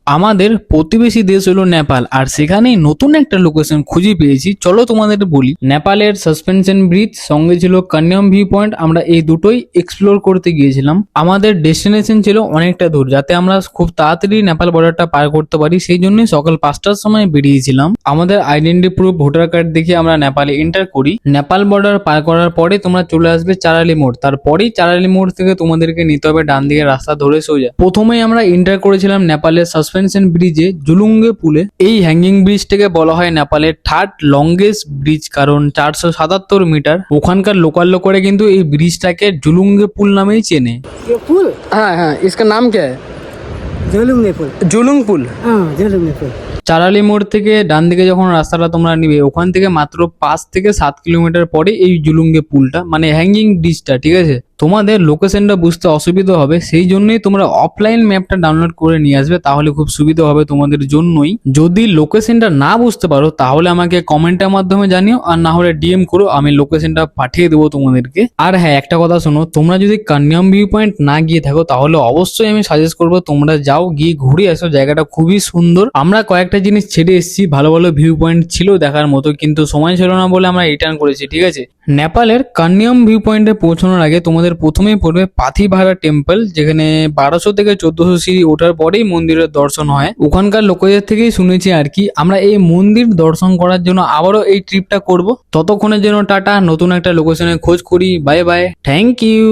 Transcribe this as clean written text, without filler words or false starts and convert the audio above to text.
আমাদের প্রতিবেশী দেশ হলো নেপাল, আর সেখানেই নতুন একটা লোকেশন খুঁজে পেয়েছি। চলো তোমাদের বলি। নেপালের সাসপেনশন ব্রিজ, সঙ্গে ছিল কান্যাম ভিউ পয়েন্ট। আমরা এই দুটোই এক্সপ্লোর করতে গিয়েছিলাম। আমাদের ডেস্টিনেশন ছিল অনেকটা দূর, যাতে আমরা খুব তাড়াতাড়ি নেপাল বর্ডারটা পার করতে পারি। সেই জন্যই সকাল 5টার সময় বেরিয়েছিলাম। আমাদের আইডেন্টি প্রুফ, ভোটার কার্ড দেখে আমরা নেপালে এন্টার করি। নেপাল বর্ডার পার করার পরে তোমরা চলে আসবে চারালি মোড়। তারপরেই চারালি মোড় থেকে তোমাদেরকে নিতে হবে ডান দিকে রাস্তা ধরে সোজা। প্রথমেই আমরা এন্টার করেছিলাম নেপালের সাসপেনশন ব্রিজে, জুলুঙ্গে পুলে। এই হ্যাঙ্গিং ব্রিজটাকে বলা হয় নেপালের থার্ড লংগেস্ট ব্রিজ, কারণ 477 মিটার। ওখানকার লোকাল লোকেরা কিন্তু এই ব্রিজটাকে জুলুঙ্গে পুল নামেই চেনে। ये पुल হ্যাঁ হ্যাঁ, इसका नाम क्या है? झोलुंगे पुल। জুলুং পুল। हाँ झोलुंगे पुल। চারালি মোড় থেকে ডান দিকে যখন রাস্তাটা তোমরা নিবে, ওখান থেকে মাত্র 5 থেকে 7 কিলোমিটার পরে এই জুলুঙ্গে পুলটা, মানে হ্যাঙ্গিং ব্রিজটা, ঠিক আছে? তোমাদের লোকেশনটা বুঝতে অসুবিধা হবে, সেই জন্যই তোমরা অফলাইন ম্যাপটা ডাউনলোড করে নিয়ে আসবে, তাহলে খুব সুবিধা হবে তোমাদের জন্যই। যদি লোকেশনটা না বুঝতে পারো তাহলে আমাকে কমেন্টের মাধ্যমে জানিও, আর না হলে ডিএম করো, আমি লোকেশনটা পাঠিয়ে দেবো তোমাদেরকে। আর হ্যাঁ, একটা কথা শোনো, তোমরা যদি কান্যাম ভিউ পয়েন্ট না গিয়ে থাকো তাহলে অবশ্যই আমি সাজেস্ট করবো তোমরা যাও, গিয়ে ঘুরে আসো। জায়গাটা খুবই সুন্দর। আমরা কয়েকটা জিনিস ছেড়ে এসেছি, ভালো ভালো ভিউ পয়েন্ট ছিল দেখার মতো, কিন্তু সময় ছিল না বলে আমরা রিটার্ন করেছি, ঠিক আছে? নেপালের কান্যাম ভিউ পয়েন্টে পৌঁছানোর আগে তোমাদের প্রথমেই পড়বে পাথিভাড়া টেম্পল, যেখানে 1200 থেকে 1400 সিঁড়ি ওঠার পরেই মন্দিরের দর্শন হয়। ওখানকার লোকেদের থেকেই শুনেছি আর কি। আমরা এই মন্দির দর্শন করার জন্য আবারও এই ট্রিপটা করব। ততক্ষণের জন্য টাটা, নতুন একটা লোকেশনে খোঁজ করি। Bye bye, thank you.